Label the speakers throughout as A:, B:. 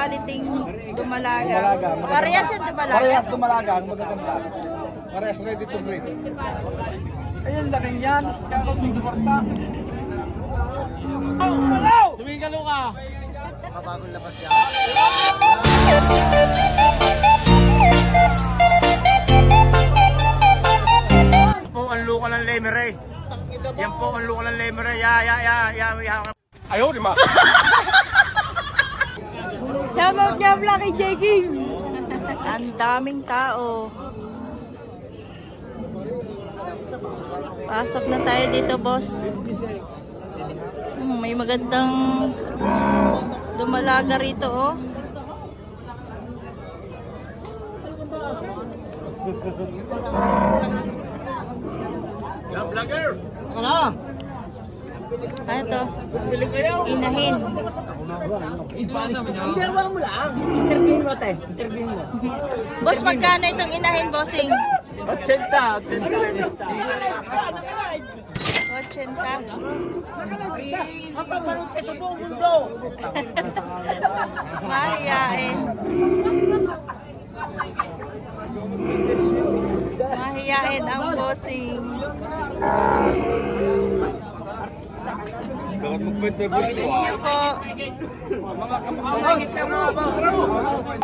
A: quality dumalaga. Parehas yan dumalaga.
B: Parehas dumalaga, ang magaganda. Parehas ready to breed. Ayun, laking yan. Kakot yung porta. Tumingalo ka. Makabagong labas yan. Yan po ang luka ng Lemeray. Yan po ang luka ng Lemeray. Ayaw, di ma.
A: Shoutout niya vlog kay J. King. Ang daming tao. Pasok na tayo dito, boss. May magandang dumalaga rito, oh.
B: Vlogger! Ano?
A: Ano to? Inahin.
C: Interview mo lang. Interview mo tayo. Interview mo.
A: Boss, magkano itong inahin, bossing?
B: 80.
A: 80.
C: Ang papanood ka sa buong mundo.
A: Mahiyain. Mahiyain ang bossing.
B: Bakit magpwede boss ko?
A: Thank you po.
B: Mga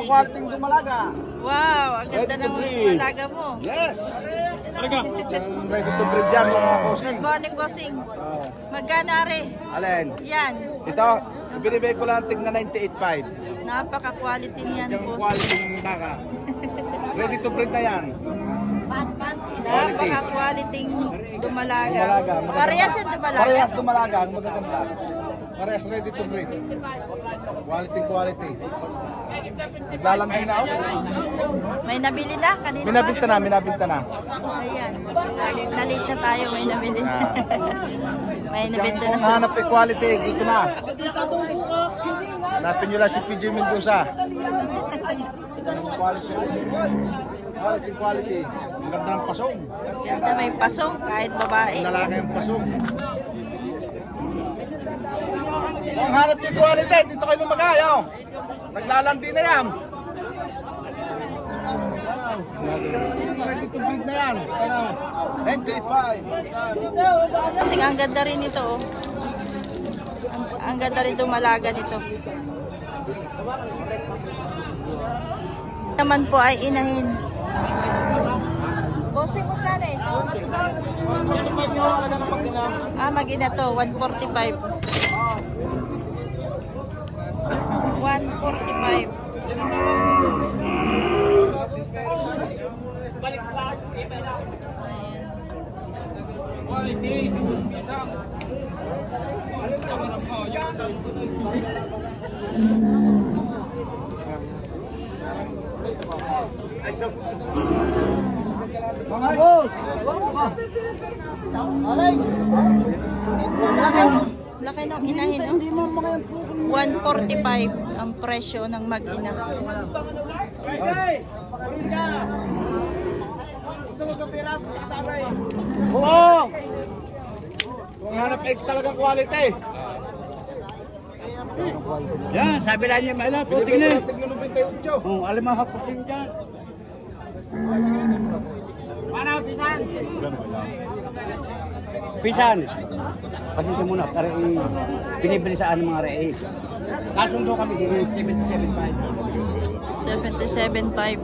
B: quality dumalaga.
A: Wow, ang ganda ng alaga mo.
B: Yes! Ready to breed yan mga bossing.
A: Good morning, bossing. Magkano are?
B: Alin?
A: Yan.
B: Ito, ibinibigay ko lang tigna 98.5.
A: Napaka-quality niyan,
B: Yung
A: boss.
B: quality ng baka. Ready to breed na yan.
A: Napaka-quality dumalaga. Parehas yan dumalaga.
B: Parehas dumalaga, ang magaganda. Parehas ready to breed. Quality. Naglalambing na ako.
A: May nabili na kanina.
B: Minabinta na.
A: Ayan. Nalit na tayo, may nabili na. May nabenta na
B: Kung
A: sa...
B: hanap ng quality, dito na. Hanapin nyo lang si PJ Mendoza. Quality. Ang ganda ng pasong.
A: Ganda, may pasong kahit babae.
B: Ang lalaki yung pasong. Kung hanap ng quality, dito kayo lumagayo. Naglalandi na yan. Ready to breed na yan. 98.5.
A: Kasi ang ganda rin ito, oh. Ang ganda rin dumalaga nito. Naman po ay inahin. Bossing mo na rin. Mag-ina to, 145. 145.
B: Mga boss!
A: Laki ng inahin, no? 145 ang presyo ng mag-ina.
B: Oo! Kung hanap X talagang quality.
C: Yan, sabi lang niya, mahal po,
B: Tingnan.
C: tingnan.
B: Tingnan 98.
C: Oh, alam mo, hapusin dyan. Paano, pisan? Pisan. Pasensya muna, para binibili sa ano mga rei. Kasundo kami dito, 77.5.
A: 77.5.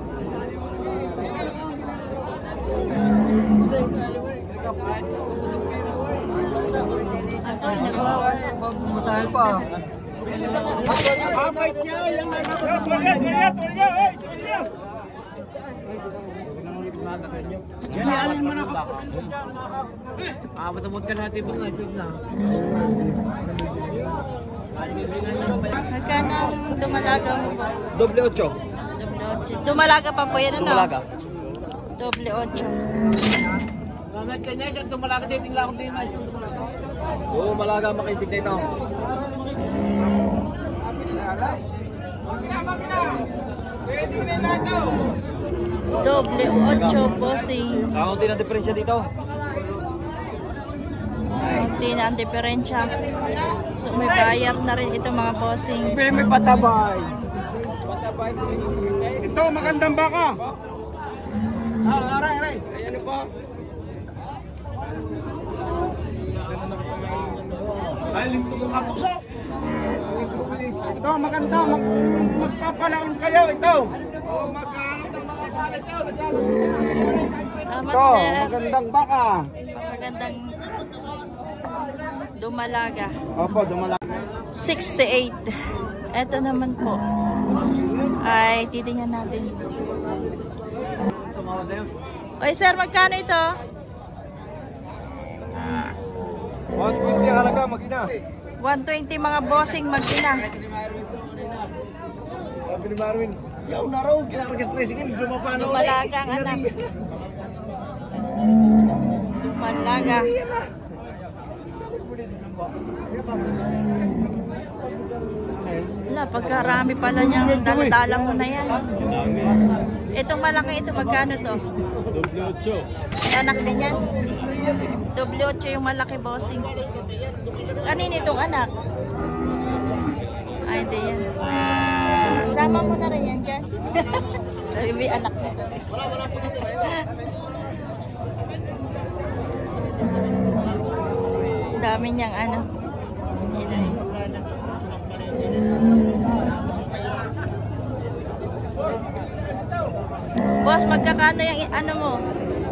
C: Masahal pa. Yan, mo na ako. Matamot ka natin po na.
A: Magkano ang dumalaga mo po?
B: Doble 8.
A: Doble 8. Dumalaga pa po yan, ano?
B: Dumalaga.
A: Doble 8.
C: Gamit ka niya, siya tumalaga sa iting lakot din na siya tumalaga.
B: Oo, malaga makaisig na ito.
A: Doble 8, bossing.
B: Kaunti ng diferensya dito.
A: Hindi na ang diferensya. So may bayar na rin ito mga bossing.
C: Pero may patabay.
B: Ito, magandang baka. Aray. Ayan po. Ay, linto mo kapuso. Ito, maganda. Magpapalaon kayo. Ito. Magkahanap ng mga palit ito.
A: Salamat,
B: Ito,
A: sir.
B: magandang baka.
A: Magandang dumalaga.
B: Opo, dumalaki.
A: 68. Ito naman po. Ay, titingnan natin. Oy, sir, magkano ito?
B: 120 halaga, mag-ina.
A: 120 mga bossing mag-ina.
B: Sabi ni Marvin, yaw na raw, kinaragas tricycle, lumapano.
A: Dumalaga ang anak. Dumalaga. Wala, pagkarami pala niyang dala-dala mo na yan. Itong malaki ito, magkano to? Anak din yan? W8 yung malaki bossing. Kanin itong anak? Ay, hindi yan. Sama mo na rin yan dyan. Sabi may anak na ito. Dami niyang ano. Inay. Boss, magkakano yung ano mo?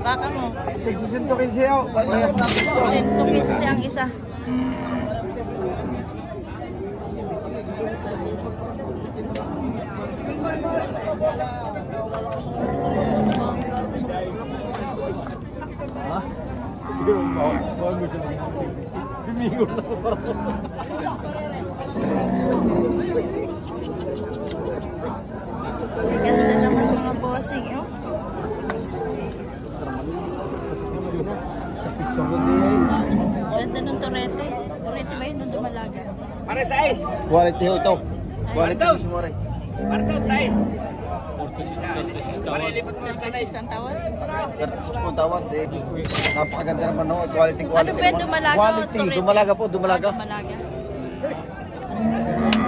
A: Baka mo?
B: Nagsisintukin siya, bayas na ito.
A: 115 ang isa.
B: Ha? Bago siya sumigol na pa.
A: Ganda naman mga bossing, oh. Ganda ng torete. Torete ba yun nung dumalaga?
C: Para size.
B: Quality ho ito. Quality
C: Ito.
B: ho si More.
C: Para size.
A: 36 ang tawad?
B: 36 po tawad. Napakaganda naman ho. Quality.
A: Ano ba yung dumalaga?
B: Quality.
A: Torete?
B: Dumalaga po, dumalaga.
A: Dumalaga.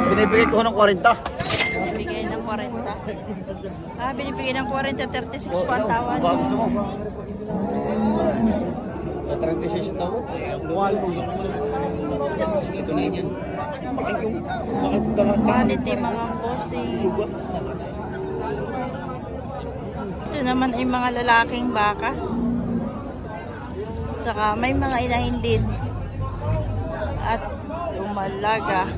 B: Binibigay ko ng 40.
A: Binibigay ng 40. Ah, binibigay ng 40, 36 po ang tawad.
B: Baka gusto mo. 36 ang tawad. Ito na yan.
A: Quality mga bossing. Ito naman ay mga lalaking baka. Saka may mga inahin din. At dumalaga.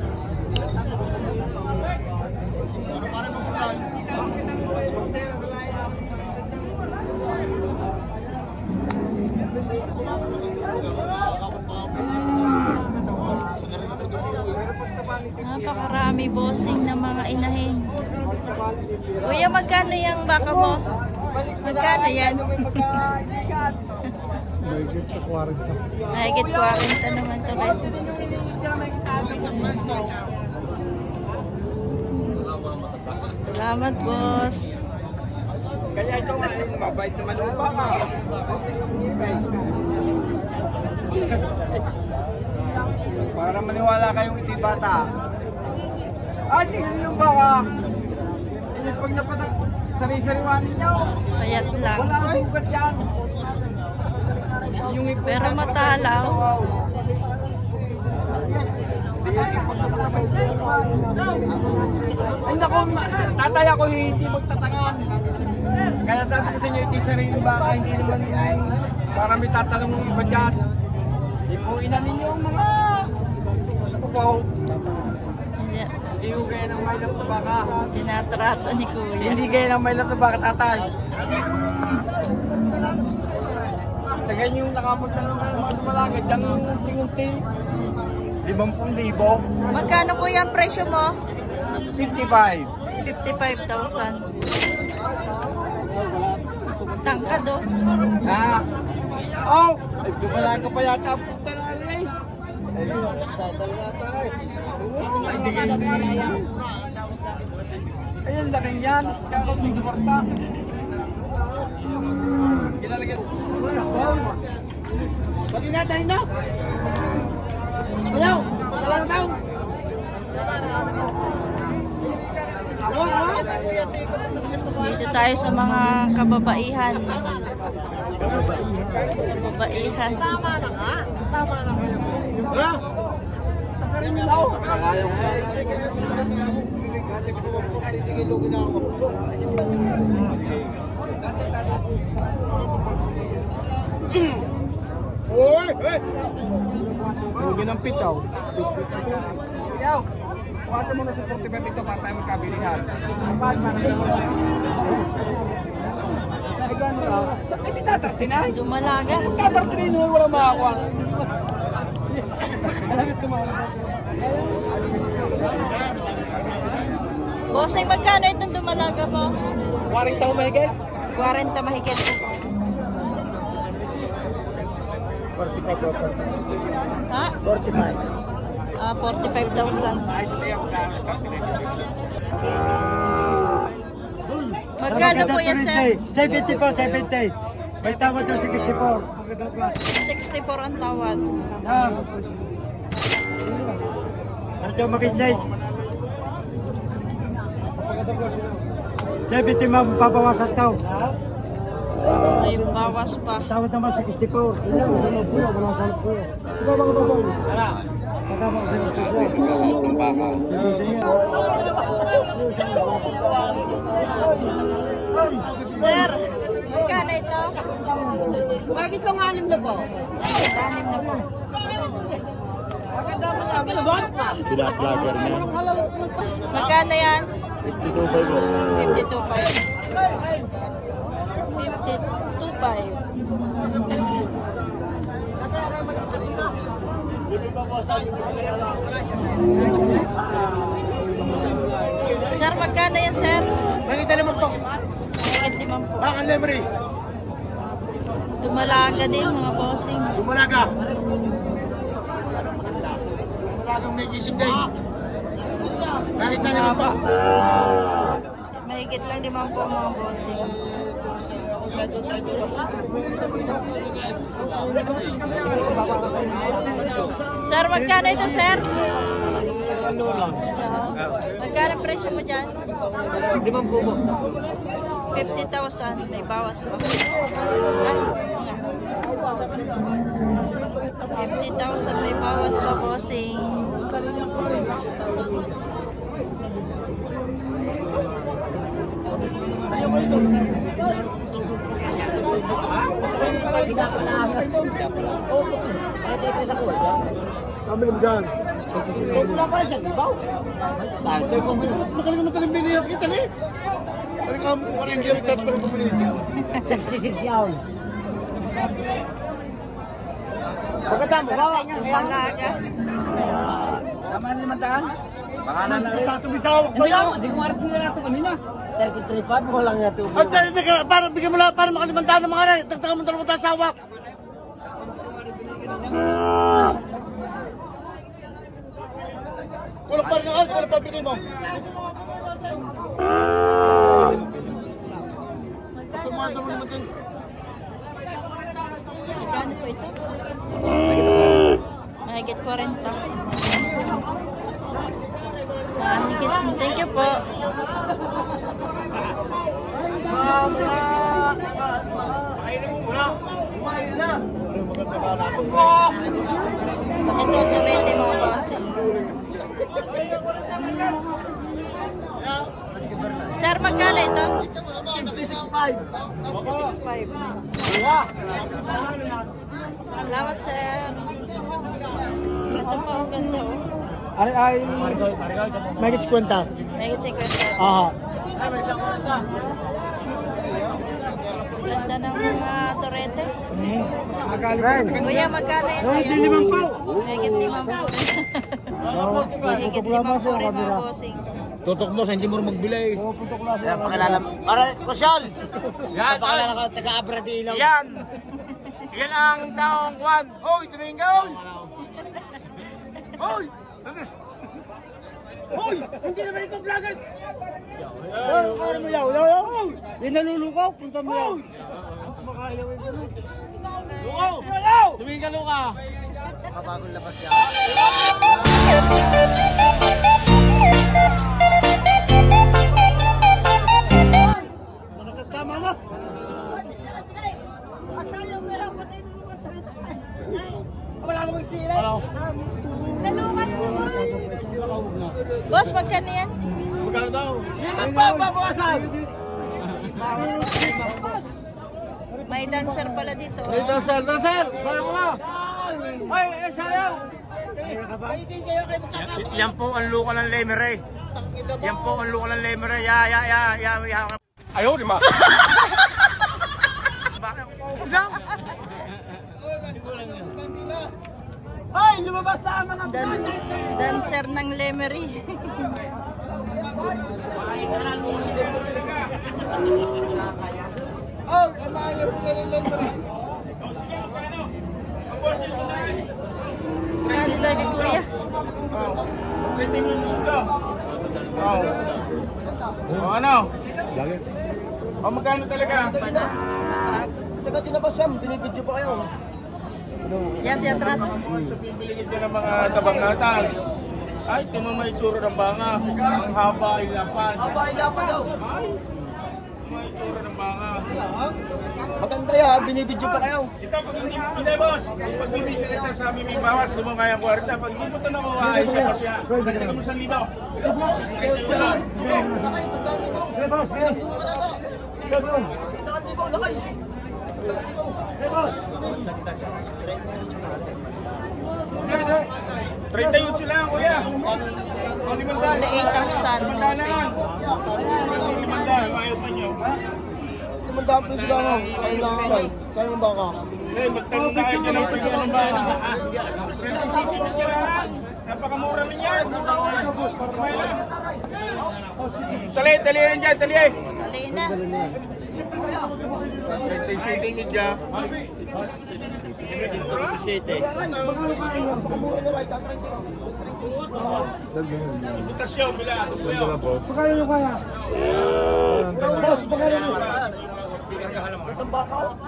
A: Napakarami bossing ng mga inahin. Kuya, magkano yung baka mo? Magkano yan? Mahigit 40 naman ito guys. Salamat boss.
B: Kaya ito nga, mabait naman ang baka. Para maniwala kayong hindi bata. Tingnan yung baka. Pag napatag, sari-sariwanin nyo.
A: Payat lang.
B: Wala ang sugat yan. Yung ipon
A: Pero
B: na
A: matalaw.
B: Ay naku, tatay ako hindi magtatangan. Kaya sabi ko sa inyo, ito yung sariling baka, hindi naman para may tatanong ng iba dyan. Hindi po inanin nyo ang mga gusto ko po. Hindi ko gaya ng may lang baka.
A: Tinatrato ni Kuya.
B: Hindi gaya ng may lang baka, tatay. Tagan yung nakapunta ng mga dumalaga, dyan unti-unti. 50,000.
A: Magkano po yung presyo mo?
B: 55.
A: 55,000. Tangkad oh.
B: Ha? Oh! Ay, dumalaga pa yata ang punta na ano eh. Ayun, tatalaga tayo. Ay, hindi kayo yan. Ayun, laking yan. Kaya ako may dumarta. Kilalagyan. Bali na, tayo na. Ayaw! Pagkalang daw! Ayaw, ha?
A: Dito tayo sa mga kababaihan. Kababaihan.
B: Tama na nga. Tama na nga. Ha? Sakarin nyo ako. Ayaw ko sa kasi titigilugin ako. Uy! Huwag ng pitaw. Pitaw! Puwasan mo na sa 45 ito para tayo magkabilihan. Ay, gano'n ka? Hindi tatartinay.
A: Dumalaga.
B: Tatartinay nyo, walang makakuha.
A: Bossing, magkano itong dumalaga mo?
B: 40 mo mahigit?
A: 40 mahigit.
B: 45.
A: Ha?
B: 45.
A: 45,000.
B: Ayos na yung
A: Magkano po yan, sir?
C: 70 po, 70. May tawad yung 64.
A: 64 ang tawad.
C: Ito makinsay. 70 ma'am, pabawasan tao.
A: May bawas pa.
C: Tawad naman 64.
A: Sir, magkano ito?
D: Bakit lang 6 na po?
A: 6 na po.
D: Maganda mo sa akin, labot pa.
C: Pinaplager niya.
A: Magkano yan?
C: 52 po.
A: 52,500. Sir, magkano yan, sir?
B: Nakita naman po.
A: Higit 5 po.
B: Bakang Lemery.
A: Dumalaga din, mga bossing.
B: Dumalaga. Dumalagang may gising day. Nakita naman po.
A: Mahigit lang 5 po, mga bossing. Sir, magkano ito, sir? Magkano ang presyo mo dyan? 50,000. May bawas pa. 50,000 may bawas pa, bossing.
B: Kami naman dyan. Ito pula pa rin siya, di ba? Ito ko mo. Makaling naman talang biniyag kita ni. Ano ka mo kung rin direct at pang community?
C: 66 yawn.
B: Pagkatamo, bawa.
A: Dumalaga.
B: Tama na 500? Baka na na rin. Tumitawag ba yan?
C: Hindi ko marap nila ito kanina. 33.5 ko lang ito.
B: Para bigyan mo lang, para makalimantaan ng mga rin. Tagtagan mo talagang tasawak. Kulang pa rin ang kulang pa rin mo.
A: Magkano po ito? Magkano po ito? Mahigit 40. Mahigit. Thank you po. Ito, turete mga bossing. Sir, magkano ito?
B: 56.5.
A: 56.5. Salamat, sir. Ito pa, ang ganda, oh.
B: Ay, Mahigit 50.
A: Mahigit 50.
B: Aha.
A: Ang ganda ng mga turete.
B: Ren.
A: Kuya, magkano yan?
B: Mahigit 5 po.
A: Mahigit 5 po. Mahigit 5 po rin mga bossing.
B: Tutok mo, sa hindi mo magbili.
C: Kaya pakilala mo. Aray, Kosyal!
B: Yan,
C: Pakilala ka, taga-Abra de Ilaw.
B: Yan. Yan ang taong Juan. Hoy, Domingo! Hoy! Hoy! Hindi naman ito vlogger! Ano mo yaw?
C: Yung nalulukaw, punta mo yan.
B: Makayaw yung gano'n. Lukaw! Lukaw! Domingo, Luka!
C: Makabagong labas yan.
D: Limang pa, babawasan!
A: May dancer pala dito.
D: Hey, dancer! Sayang mo na! Ay, sayang! Paigil kayo kayo magkakataon.
B: Yan po ang luka ng Lemery. Yan po ang luka ng Lemery. Ayaw, di ma. Ilang?
D: Ay, lumabas na ang mga
A: Dancer ng Lemery.
D: Oh, amayo po na rin lang.
A: Ano lagi kuya?
B: Ano? Magkano talaga?
D: Sagot yun na ba siyam? Binibidyo pa kayo.
A: Yan, teatrato.
B: So pipili ka ng mga tabang natas. Ay, timo may tsura ng banga. Ang haba ay lapas.
D: Aba, ilapa daw.
B: Ay, may tsura ng banga.
D: Maganda yan, binibidyo pa kayo.
B: Ito, pag hindi boss, mas hindi ka nagsasabi may bawas, di mo kaya 40. Pag hindi mo ito nakuha, ay siya pa siya. Pagdating mo sa libaw.
D: Lakay, sandaan libo. Boss, sandaan libo, lakay. Sandaan libo. Boss.
B: 30 yun sila, kuya.
A: 48,000.
B: Ayaw pa nyo.
D: 500 pesos lang ako. Ay, nakakay. Saan yung baka?
B: Eh, magtanong na kayo dyan ang pagyan ng bayan. Napakamura rin yan. Tali yan dyan, tali eh.
A: Tuloy na.
B: 37 yun dyan.
D: Napakamura na right, 30.
B: Butasyon, bila.
C: Magkano yung kaya?
D: Boss, magkano nyo? Itong baka?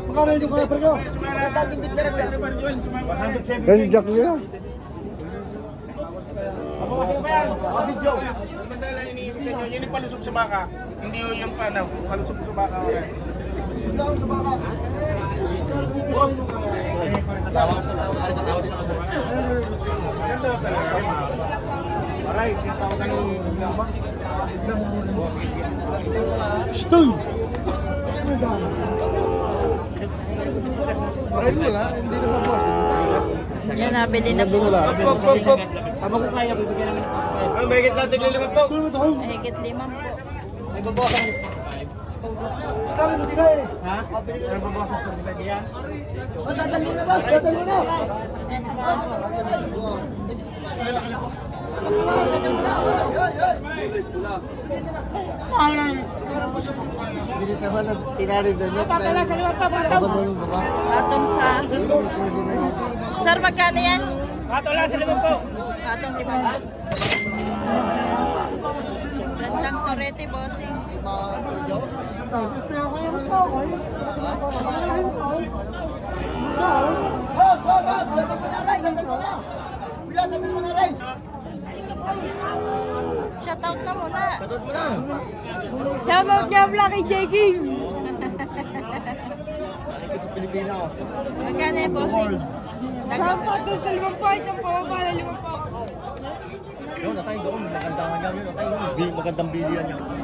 D: Magkano yung kaya, Pergo? Magandang dingdit na rin yan.
C: Kasi Jack nila.
B: Video. Mandala iniibig sa inyo, yun yung palusog sa baka. Hindi yung panaw, palusog sa baka.
D: Sundang sa baka.
B: Alright,
C: Stoy! Ayun mo lang, hindi naman boss.
A: Yan, nabili na po.
B: Aba ko kaya, bibigyan namin. Ay, may higit natin liliman po.
A: Mahigit 5 po.
B: May babawasan mo.
D: Kami mo ginay.
B: Ha? May babawasan po sa diyan.
D: Dadal mo na, boss. Dadal mo na.
C: Bilit naman, tinarin na niya. Patala sa lima pa,
A: Atong sa... Sir, magkano yan?
B: Wala sa limang po.
A: Atong 5 po. Gandang torete, bossing.
D: Dadal mo na, Ray. Dadal mo na. Kuya, dadal mo na, Ray.
A: Shoutout na muna.
D: Dadal mo na.
A: Shoutout niya pala kay JK.
C: Sa Pilipinas.
A: Magkano yung bossing?
E: Shoutout doon sa 5 po, isang pababa na 5 po.
C: Yun, natay doon. Magandang yan yun. Natay yun. Magandang bilian yan.